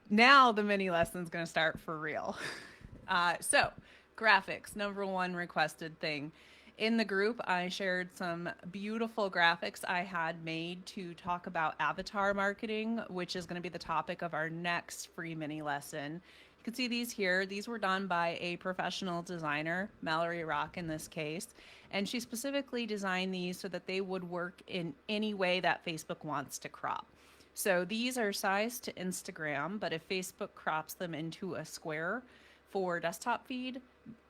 Now the mini lesson's going to start for real. So, graphics, number one requested thing. In the group, I shared some beautiful graphics I had made to talk about avatar marketing, which is going to be the topic of our next free mini lesson. You can see these here. These were done by a professional designer, Mallory Rock in this case, and she specifically designed these so that they would work in any way that Facebook wants to crop. So these are sized to Instagram, but if Facebook crops them into a square for desktop feed,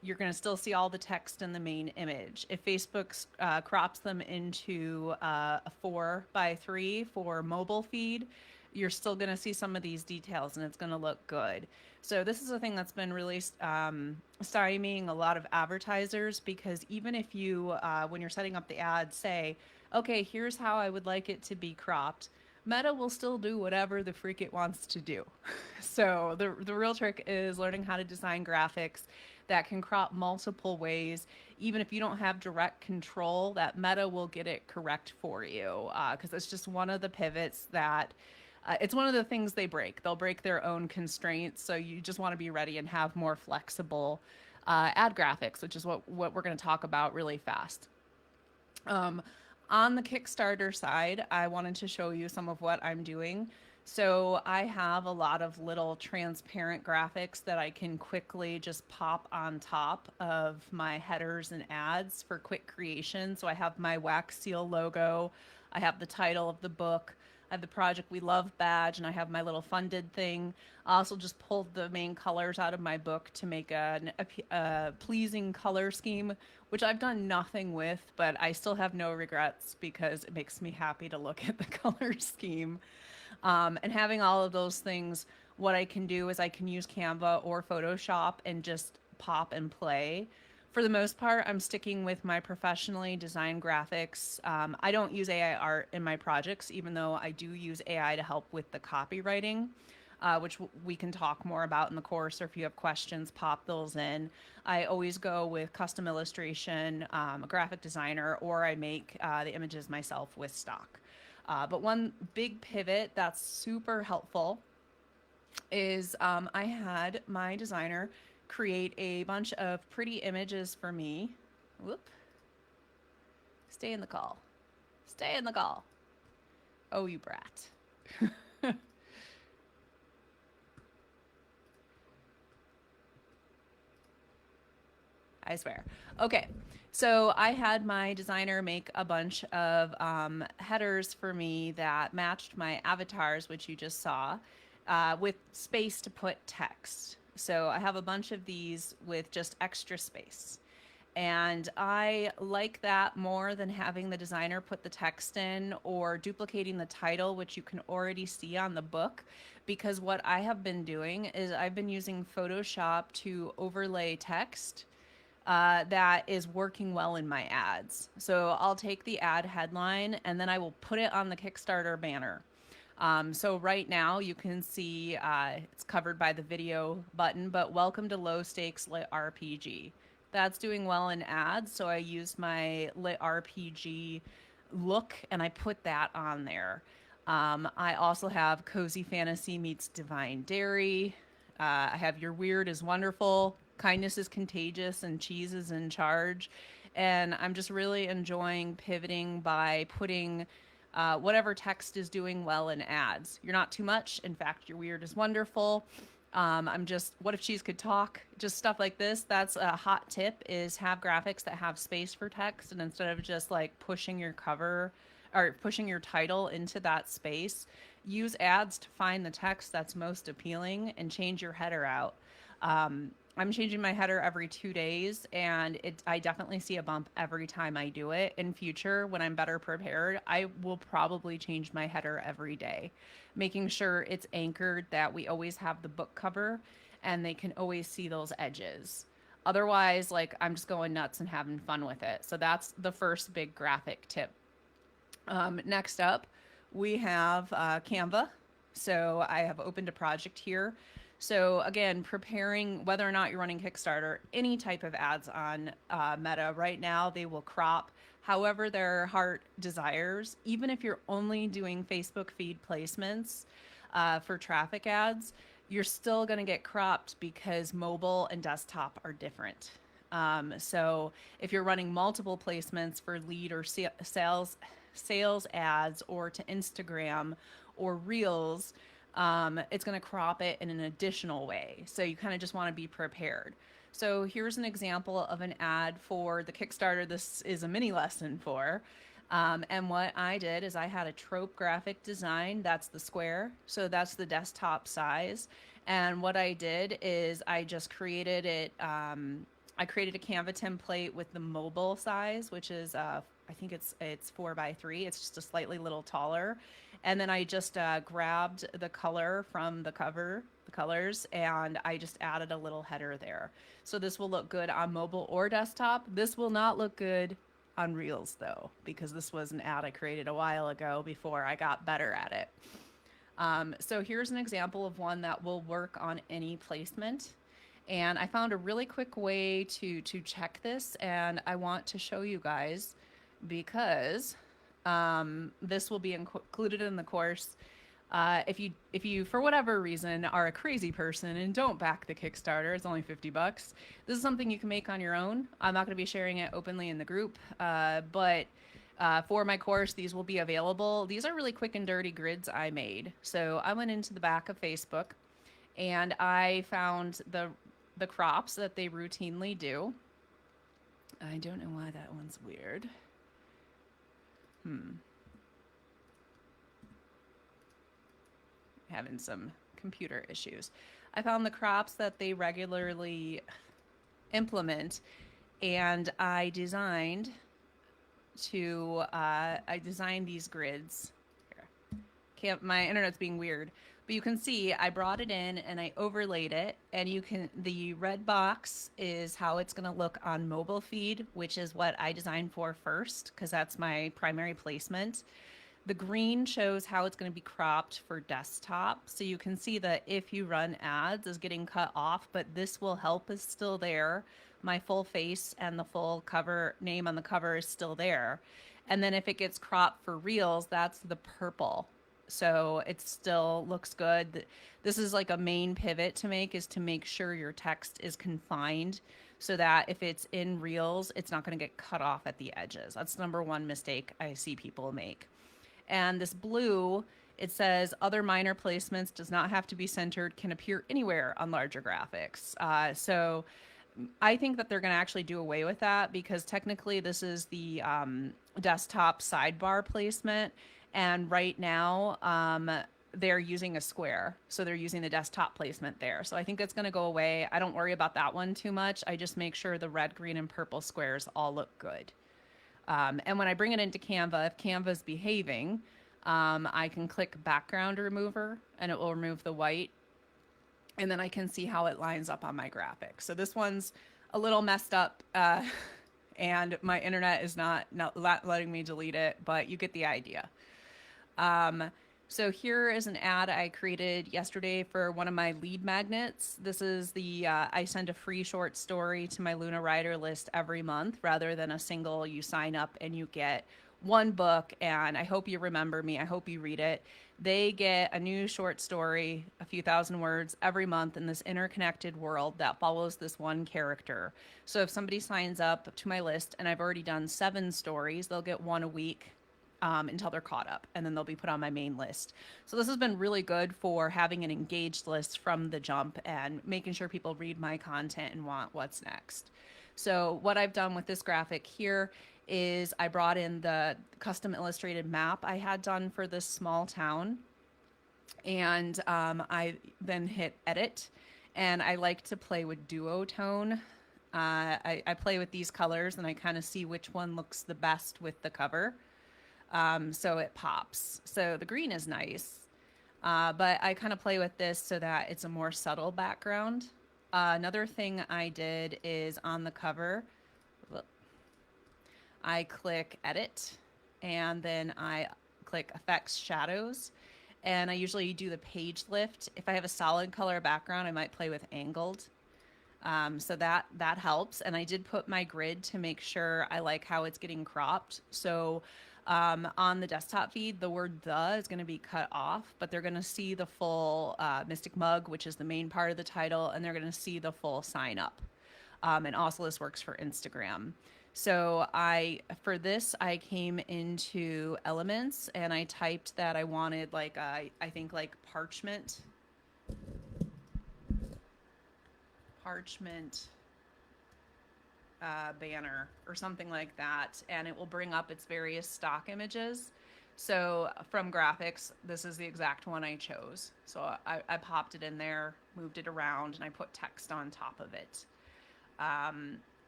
you're going to still see all the text in the main image. If Facebook crops them into a 4:3 for mobile feed, you're still going to see some of these details and it's going to look good. So this is a thing that's been really stymieing a lot of advertisers, because even if you, when you're setting up the ad, say, okay, here's how I would like it to be cropped, Meta will still do whatever the freak it wants to do. So the real trick is learning how to design graphics that can crop multiple ways. Even if you don't have direct control, that Meta will get it correct for you, because it's just one of the pivots that it's one of the things they break. They'll break their own constraints. So you just want to be ready and have more flexible ad graphics, which is what we're going to talk about really fast. Um, on the Kickstarter side, I wanted to show you some of what I'm doing. So I have a lot of little transparent graphics that I can quickly just pop on top of my headers and ads for quick creation. So I have my wax seal logo, I have the title of the book, I have the Project We Love badge, and I have my little funded thing. I also just pulled the main colors out of my book to make a pleasing color scheme, which I've done nothing with, but I still have no regrets because it makes me happy to look at the color scheme. And having all of those things, what I can do is I can use Canva or Photoshop and just pop and play. For the most part, I'm sticking with my professionally designed graphics. I don't use AI art in my projects, even though I do use AI to help with the copywriting, which we can talk more about in the course, or if you have questions, pop those in. I always go with custom illustration, a graphic designer, or I make the images myself with stock. But one big pivot that's super helpful is I had my designer create a bunch of pretty images for me. Whoop. Stay in the call. Stay in the call. Oh, you brat. I swear. Okay, so I had my designer make a bunch of headers for me that matched my avatars, which you just saw, with space to put text. So I have a bunch of these with just extra space. And I like that more than having the designer put the text in or duplicating the title, which you can already see on the book. Because what I have been doing is I've been using Photoshop to overlay text that is working well in my ads. So I'll take the ad headline and then I will put it on the Kickstarter banner. So right now you can see it's covered by the video button, but welcome to low stakes lit RPG. That's doing well in ads, so I used my lit RPG look and I put that on there. I also have cozy fantasy meets divine dairy. I have your weird is wonderful, kindness is contagious, and cheese is in charge. And I'm just really enjoying pivoting by putting whatever text is doing well in ads. You're not too much. In fact, your weird is wonderful. I'm just, what if cheese could talk? Just stuff like this. That's a hot tip, is have graphics that have space for text. And instead of just like pushing your cover or pushing your title into that space, use ads to find the text that's most appealing and change your header out. I'm changing my header every 2 days, and I definitely see a bump every time I do it. In future, when I'm better prepared, I will probably change my header every day, making sure it's anchored that we always have the book cover and they can always see those edges. Otherwise, like, I'm just going nuts and having fun with it. So that's the first big graphic tip. Next up, we have Canva. So I have opened a project here. So again, preparing, whether or not you're running Kickstarter, any type of ads on Meta right now, they will crop however their heart desires. Even if you're only doing Facebook feed placements for traffic ads, you're still going to get cropped because mobile and desktop are different. So if you're running multiple placements for lead or sales ads or to Instagram or Reels, it's going to crop it in an additional way. So you kind of just want to be prepared. So here's an example of an ad for the Kickstarter. This is a mini lesson for. And what I did is I had a trope graphic design. That's the square. So that's the desktop size. And what I did is I just created it. I created a Canva template with the mobile size, which is I think it's 4x3. It's just a slightly little taller. And then I just grabbed the color from the colors, and I just added a little header there. So this will look good on mobile or desktop. This will not look good on Reels though, because this was an ad I created a while ago before I got better at it. So here's an example of one that will work on any placement. And I found a really quick way to check this, and I want to show you guys because this will be included in the course. If you for whatever reason are a crazy person and don't back the Kickstarter, it's only $50. This is something you can make on your own. I'm not going to be sharing it openly in the group, but for my course, these will be available. These are really quick and dirty grids I made. So I went into the back of Facebook and I found the crops that they routinely do. I don't know why that one's weird. Having some computer issues. I found the crops that they regularly implement, and I designed these grids. Here. My internet's being weird, but you can see I brought it in and I overlaid it, and the red box is how it's going to look on mobile feed, which is what I designed for first because that's my primary placement. The green shows how it's going to be cropped for desktop. So you can see that if you run ads is getting cut off, but this will help is still there. My full face and the full cover name on the cover is still there. And then if it gets cropped for Reels, that's the purple. So it still looks good. This is like a main pivot to make, is to make sure your text is confined so that if it's in Reels, it's not going to get cut off at the edges. That's number one mistake I see people make. And this blue, it says other minor placements, does not have to be centered, can appear anywhere on larger graphics. So I think that they're going to actually do away with that because technically this is the desktop sidebar placement. And right now they're using a square. So they're using the desktop placement there. So I think that's going to go away. I don't worry about that one too much. I just make sure the red, green, and purple squares all look good. And when I bring it into Canva, if Canva's behaving, I can click background remover and it will remove the white. And then I can see how it lines up on my graphic. So this one's a little messed up and my internet is not letting me delete it, but you get the idea. So here is an ad I created yesterday for one of my lead magnets. This is I send a free short story to my Luna Writer list every month rather than a single. You sign up and you get one book, and I hope you remember me. I hope you read it. They get a new short story, a few thousand words every month in this interconnected world that follows this one character. So if somebody signs up to my list and I've already done 7 stories, they'll get one a week. Until they're caught up, and then they'll be put on my main list. So this has been really good for having an engaged list from the jump and making sure people read my content and want what's next. So what I've done with this graphic here is I brought in the custom illustrated map I had done for this small town, and I then hit edit, and I like to play with duotone. I play with these colors and I kind of see which one looks the best with the cover. So it pops. So the green is nice, but I kind of play with this so that it's a more subtle background. Another thing I did is on the cover, I click edit and then I click effects shadows, and I usually do the page lift. If I have a solid color background, I might play with angled. So that helps. And I did put my grid to make sure I like how it's getting cropped. So On the desktop feed, the word "the" is going to be cut off, but they're going to see the full Mystic Mug, which is the main part of the title, and they're going to see the full sign up. And also this works for Instagram. So for this, I came into Elements and I typed that I wanted like, I think like parchment banner or something like that, and it will bring up its various stock images. So from graphics, this is the exact one I chose. So I popped it in there, moved it around, and I put text on top of it.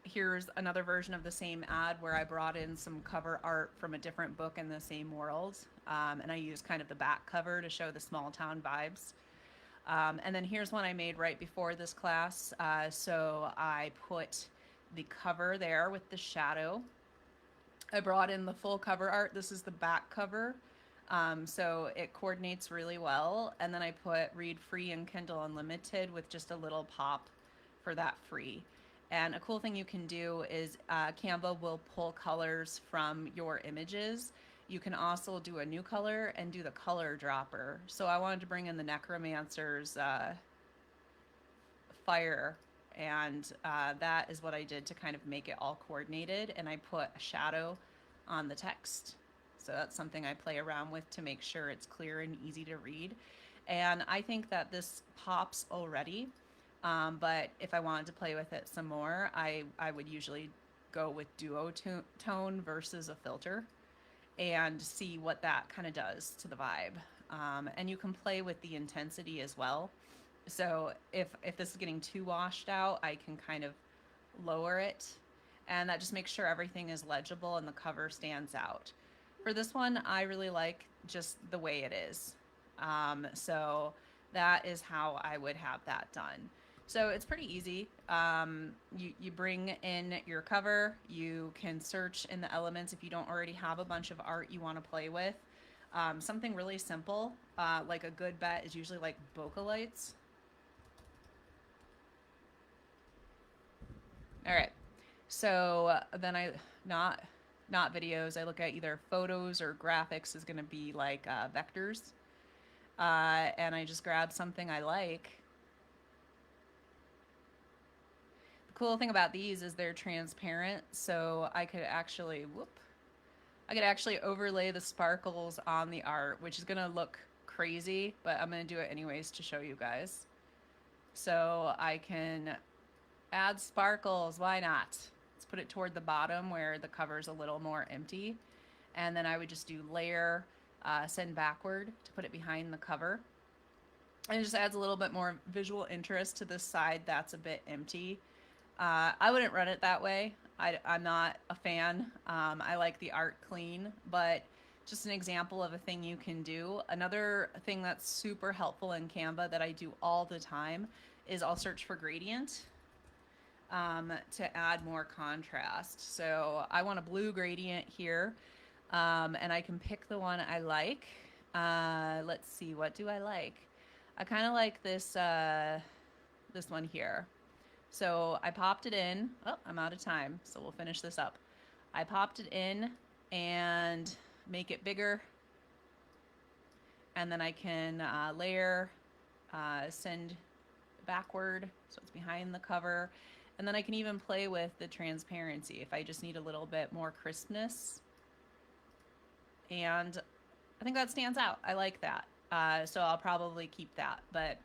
Here's another version of the same ad where I brought in some cover art from a different book in the same world, and I used kind of the back cover to show the small town vibes. And then here's one I made right before this class. So I put the cover there with the shadow. I brought in the full cover art. This is the back cover. So it coordinates really well. And then I put read free and Kindle Unlimited with just a little pop for that free. And a cool thing you can do is Canva will pull colors from your images. You can also do a new color and do the color dropper. So I wanted to bring in the Necromancer's fire, and that is what I did to kind of make it all coordinated, and I put a shadow on the text. So that's something I play around with to make sure it's clear and easy to read. And I think that this pops already, but if I wanted to play with it some more, I would usually go with Duotone versus a filter and see what that kind of does to the vibe. And you can play with the intensity as well. So if this is getting too washed out, I can kind of lower it, and that just makes sure everything is legible and the cover stands out. For this one, I really like just the way it is. So that is how I would have that done. So it's pretty easy. You bring in your cover. You can search in the elements if you don't already have a bunch of art you want to play with. Something really simple, like a good bet is usually like bokeh lights. All right. So then not videos. I look at either photos or graphics is going to be like vectors. And I just grab something I like. Cool thing about these is they're transparent, so I could actually overlay the sparkles on the art, which is gonna look crazy, but I'm gonna do it anyways to show you guys. So I can add sparkles, why not? Let's put it toward the bottom where the cover's a little more empty. And then I would just do layer, send backward to put it behind the cover. And it just adds a little bit more visual interest to this side that's a bit empty. I wouldn't run it that way. I'm not a fan. I like the art clean, but just an example of a thing you can do. Another thing that's super helpful in Canva that I do all the time is I'll search for gradient to add more contrast. So I want a blue gradient here, and I can pick the one I like. Let's see, what do I like? I kind of like this one here. So I popped it in. Oh, I'm out of time, so we'll finish this up. I popped it in and make it bigger. And then I can layer, send backward so it's behind the cover. And then I can even play with the transparency if I just need a little bit more crispness. And I think that stands out. I like that. So I'll probably keep that. But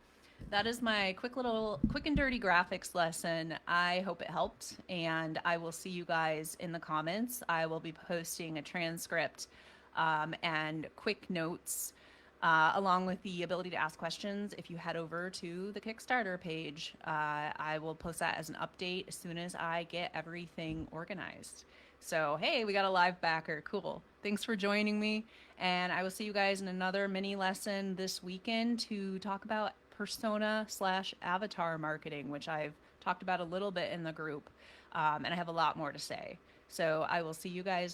that is my quick and dirty graphics lesson. I hope it helped, and I will see you guys in the comments. I will be posting a transcript and quick notes along with the ability to ask questions if you head over to the Kickstarter page. I will post that as an update as soon as I get everything organized. So, hey, we got a live backer. Cool. Thanks for joining me, and I will see you guys in another mini lesson this weekend to talk about persona/avatar marketing, which I've talked about a little bit in the group, and I have a lot more to say. So I will see you guys